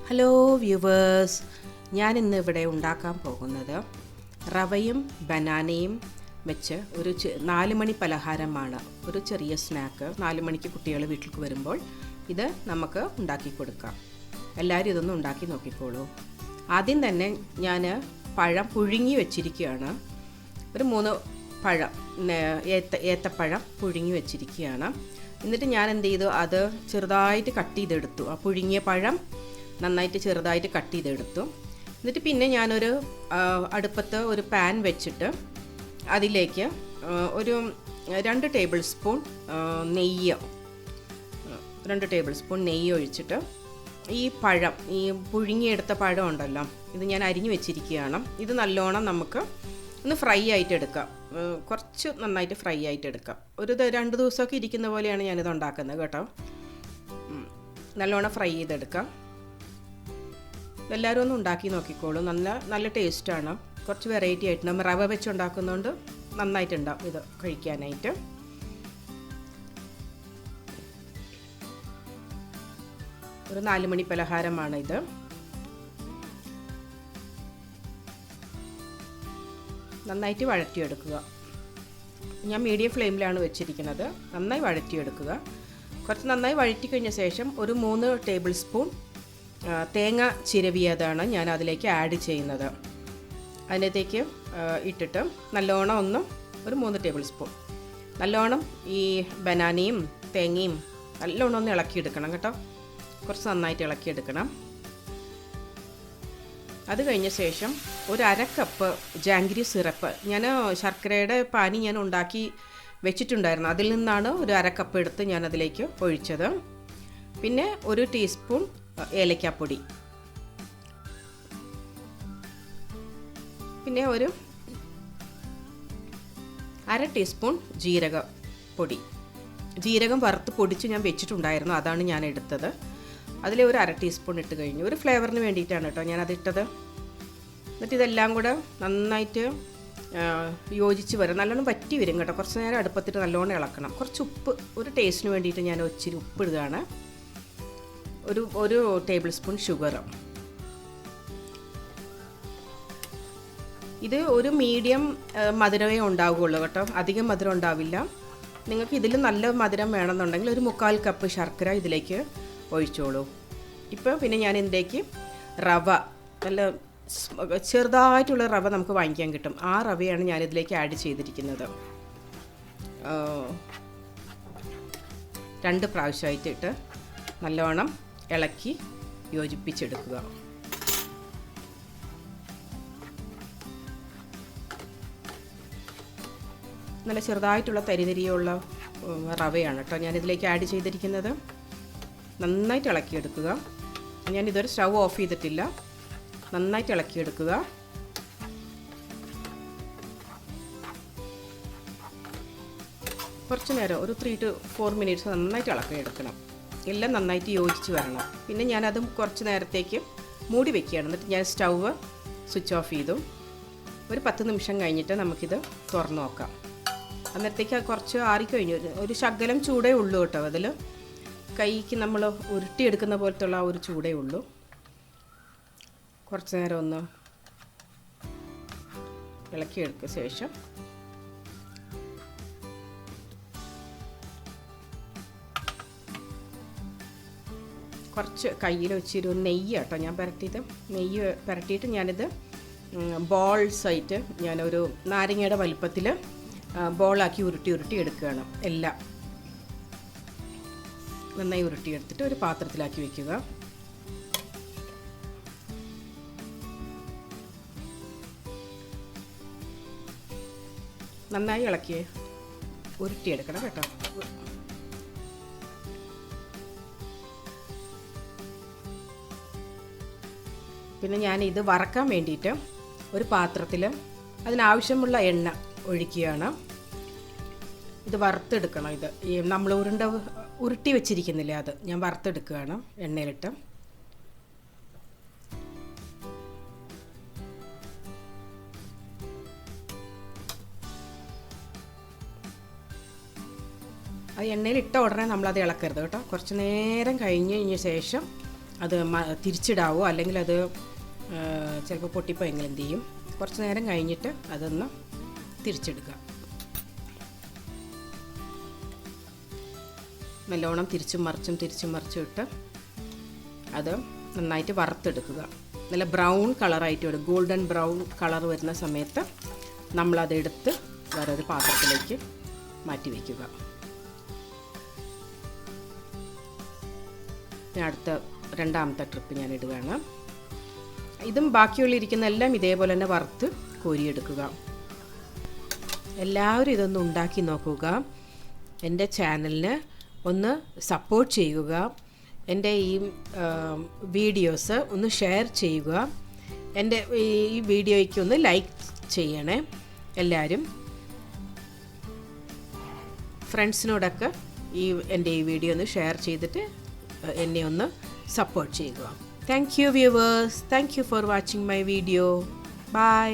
Hello viewers, ഞാനിന്ന് ഇവിടെ ഉണ്ടാക്കാൻ പോകുന്നത് റവയും ബനാനയും വെച്ച് ഒരു 4 മണി പലഹാരമാണ്. ഒരു ചെറിയ സ്നാക്ക്. 4 മണിക്ക് കുട്ടികൾ വീട്ടിലേക്ക് വരുമ്പോൾ ഇത് നമുക്ക് ഉണ്ടാക്കി കൊടുക്കാം. എല്ലാവരും ഇതൊന്നും ഉണ്ടാക്കി നോക്കിക്കോളൂ. ആദ്യം തന്നെ ഞാൻ പഴം പുഴുങ്ങി വെച്ചിരിക്കുകയാണ്. ഒരു 3 പഴം ഏത്തപ്പഴം പുഴുങ്ങി വെച്ചിരിക്കുകയാണ്. എന്നിട്ട് ഞാൻ എന്ത് ചെയ്തു, അത് ചെറുതായിട്ട് കട്ട് ചെയ്തെടുത്തു. ആ പുഴുങ്ങിയ പഴം നന്നായിട്ട് ചെറുതായിട്ട് കട്ട് ചെയ്തെടുത്തു. എന്നിട്ട് പിന്നെ ഞാനൊരു അടുപ്പത്ത് ഒരു പാൻ വെച്ചിട്ട് അതിലേക്ക് ഒരു 2 ടേബിൾ സ്പൂൺ നെയ്യ് ഒഴിച്ചിട്ട് ഈ പഴം, ഈ പുഴുങ്ങിയെടുത്ത പഴം ഉണ്ടല്ലോ, ഇത് ഞാൻ അരിഞ്ഞു വെച്ചിരിക്കുകയാണ്. ഇത് നല്ലോണം നമുക്ക് ഒന്ന് ഫ്രൈ ആയിട്ട് എടുക്കാം. കുറച്ച് നന്നായിട്ട് ഫ്രൈ ആയിട്ട് എടുക്കാം. ഒരു 2 ദിവസമൊക്കെ ഇരിക്കുന്ന പോലെയാണ് ഞാനിത് ഉണ്ടാക്കുന്നത് കേട്ടോ. നല്ലോണം ഫ്രൈ ചെയ്തെടുക്കാം. എല്ലാവരും ഒന്ന് ഉണ്ടാക്കി നോക്കിക്കോളൂ. നല്ല ടേസ്റ്റാണ്. കുറച്ച് വെറൈറ്റി ആയിട്ട് നമ്മൾ റവ വെച്ച് ഉണ്ടാക്കുന്നതുകൊണ്ട് നന്നായിട്ടുണ്ടാവും ഇത് കഴിക്കാനായിട്ട്. ഒരു 4 മണി പലഹാരമാണ് ഇത്. നന്നായിട്ട് വഴറ്റിയെടുക്കുക. ഞാൻ മീഡിയം ഫ്ലെയിമിലാണ് വെച്ചിരിക്കുന്നത്. നന്നായി വഴറ്റിയെടുക്കുക. കുറച്ച് നന്നായി വഴറ്റി കഴിഞ്ഞ ശേഷം ഒരു 3 ടേബിൾ സ്പൂൺ തേങ്ങ ചിരവിയതാണ് ഞാൻ അതിലേക്ക് ആഡ് ചെയ്യുന്നത്. അതിനകത്തേക്ക് ഇട്ടിട്ട് നല്ലോണം ഒരു 3 ടേബിൾ സ്പൂൺ നല്ലോണം ഈ ബനാനയും തേങ്ങയും നല്ലോണം ഒന്ന് ഇളക്കിയെടുക്കണം കേട്ടോ. കുറച്ച് നന്നായിട്ട് ഇളക്കിയെടുക്കണം. അത് കഴിഞ്ഞ ശേഷം ഒരു 1/2 കപ്പ് ജാംഗ്രി സിറപ്പ്, ഞാൻ ശർക്കരയുടെ പാനി ഞാൻ ഉണ്ടാക്കി വെച്ചിട്ടുണ്ടായിരുന്നു. അതിൽ നിന്നാണ് ഒരു 1/2 കപ്പ് എടുത്ത് ഞാൻ അതിലേക്ക് ഒഴിച്ചത്. പിന്നെ 1 ടീസ്പൂൺ ഏലക്കാപ്പൊടി, പിന്നെ ഒരു 1/2 ടീസ്പൂൺ ജീരകപ്പൊടി. ജീരകം വറുത്ത് പൊടിച്ച് ഞാൻ വെച്ചിട്ടുണ്ടായിരുന്നു, അതാണ് ഞാൻ എടുത്തത്. അതിൽ ഒരു 1/2 ടീസ്പൂൺ ഇട്ട് കഴിഞ്ഞു. ഒരു ഫ്ലേവറിന് വേണ്ടിയിട്ടാണ് കേട്ടോ ഞാനതിട്ടത്. എന്നിട്ട് ഇതെല്ലാം കൂടെ നന്നായിട്ട് യോജിച്ച് വരും. നല്ലോണം വറ്റി വരും കേട്ടോ. കുറച്ച് നേരം അടുപ്പത്തിട്ട് നല്ലോണം ഇളക്കണം. കുറച്ച് ഉപ്പ്, ഒരു ടേസ്റ്റിന് വേണ്ടിയിട്ട് ഞാൻ ഇച്ചിരി ഉപ്പ് ഇടുകയാണ്. ഒരു ടേബിൾ സ്പൂൺ ഷുഗർ. ഇത് ഒരു മീഡിയം മധുരമേ ഉണ്ടാവുകയുള്ളൂ കേട്ടോ. അധികം മധുരം ഉണ്ടാവില്ല. നിങ്ങൾക്ക് ഇതിൽ നല്ല മധുരം വേണമെന്നുണ്ടെങ്കിൽ ഒരു 1/4 കപ്പ് ശർക്കര ഇതിലേക്ക് ഒഴിച്ചോളൂ. ഇപ്പോൾ പിന്നെ ഞാൻ ഇതിലേക്ക് റവ, നല്ല ചെറുതായിട്ടുള്ള റവ നമുക്ക് വാങ്ങിക്കാൻ കിട്ടും. ആ റവയാണ് ഞാനിതിലേക്ക് ആഡ് ചെയ്തിരിക്കുന്നത്. 2 പ്രാവശ്യമായിട്ടിട്ട് നല്ലോണം ഇളക്കി യോജിപ്പിച്ചെടുക്കുക. നല്ല ചെറുതായിട്ടുള്ള തരിതരിയുള്ള റവയാണ് കേട്ടോ ഞാനിതിലേക്ക് ആഡ് ചെയ്തിരിക്കുന്നത്. നന്നായിട്ട് ഇളക്കിയെടുക്കുക. ഞാനിതൊരു സ്റ്റൗ ഓഫ് ചെയ്തിട്ടില്ല. നന്നായിട്ട് ഇളക്കിയെടുക്കുക. കുറച്ച് നേരം, ഒരു 3 to 4 മിനിറ്റ്സ് നന്നായിട്ട് ഇളക്കിയെടുക്കണം. എല്ലാം നന്നായിട്ട് യോജിച്ച് വരണം. പിന്നെ ഞാനതും കുറച്ച് നേരത്തേക്ക് മൂടി വെക്കുകയാണ്. എന്നിട്ട് ഞാൻ സ്റ്റൗവ് സ്വിച്ച് ഓഫ് ചെയ്തു. ഒരു 10 നിമിഷം കഴിഞ്ഞിട്ട് നമുക്കിത് തുറന്ന് നോക്കാം. അന്നേരത്തേക്ക് കുറച്ച് ആറിക്കഴിഞ്ഞു. ഒരു ശകലം ചൂടേ ഉള്ളൂ കേട്ടോ. അതിൽ കൈക്ക് നമ്മൾ ഉരുട്ടിയെടുക്കുന്ന പോലത്തുള്ള ഒരു ചൂടേ ഉള്ളൂ. കുറച്ച് നേരം ഒന്ന് ഇളക്കിയെടുത്ത ശേഷം കുറച്ച് കയ്യിൽ വെച്ചൊരു നെയ്യ് കേട്ടോ ഞാൻ പുരട്ടിയത്. നെയ്യ് പുരട്ടിയിട്ട് ഞാനിത് ബോൾസായിട്ട് ഞാനൊരു നാരങ്ങയുടെ വലുപ്പത്തിൽ ബോളാക്കി ഉരുട്ടി എടുക്കുകയാണ്. എല്ലാം നന്നായി ഉരുട്ടിയെടുത്തിട്ട് ഒരു പാത്രത്തിലാക്കി വയ്ക്കുക. നന്നായി ഇളക്കി ഉരുട്ടിയെടുക്കണം കേട്ടോ. പിന്നെ ഞാൻ ഇത് വറക്കാൻ വേണ്ടിയിട്ട് ഒരു പാത്രത്തിൽ അതിനാവശ്യമുള്ള എണ്ണ ഒഴിക്കുകയാണ്. ഇത് വറുത്തെടുക്കണം. ഇത് നമ്മൾ ഉരുട്ടി വെച്ചിരിക്കുന്നില്ലേ, അത് ഞാൻ വറുത്തെടുക്കുകയാണ് എണ്ണയിലിട്ട്. ആ എണ്ണയിലിട്ട ഉടനെ നമ്മളത് ഇളക്കരുത് കേട്ടോ. കുറച്ച് നേരം കഴിഞ്ഞ ശേഷം അത് തിരിച്ചിടാവോ, അല്ലെങ്കിൽ അത് ചിലപ്പോൾ പൊട്ടിപ്പോയെങ്കിൽ എന്ത് ചെയ്യും, കുറച്ച് നേരം കഴിഞ്ഞിട്ട് അതൊന്ന് തിരിച്ചെടുക്കുക. നല്ലോണം തിരിച്ചും മറിച്ചും ഇട്ട് അത് നന്നായിട്ട് വറുത്തെടുക്കുക. നല്ല ബ്രൗൺ കളറായിട്ട് വരും, ഗോൾഡൻ ബ്രൗൺ കളർ വരുന്ന സമയത്ത് നമ്മളതെടുത്ത് വേറൊരു പാത്രത്തിലേക്ക് മാറ്റി വയ്ക്കുക. അടുത്ത രണ്ടാമത്തെ ട്രിപ്പ് ഞാൻ ഇടുകയാണ്. ഇതും ബാക്കിയുള്ളിരിക്കുന്ന എല്ലാം ഇതേപോലെ തന്നെ വറുത്ത് കോരിയെടുക്കുക. എല്ലാവരും ഇതൊന്ന് ഉണ്ടാക്കി നോക്കുക. എൻ്റെ ചാനലിന് ഒന്ന് സപ്പോർട്ട് ചെയ്യുക. എൻ്റെ ഈ വീഡിയോസ് ഒന്ന് ഷെയർ ചെയ്യുക. എൻ്റെ ഈ വീഡിയോയ്ക്ക് ഒന്ന് ലൈക്ക് ചെയ്യണേ. എല്ലാവരും ഫ്രണ്ട്സിനോടൊക്കെ എൻ്റെ ഈ വീഡിയോ ഒന്ന് ഷെയർ ചെയ്തിട്ട് എന്നെ ഒന്ന് സപ്പോർട്ട് ചെയ്യുക. Thank you viewers. Thank you for watching my video. By.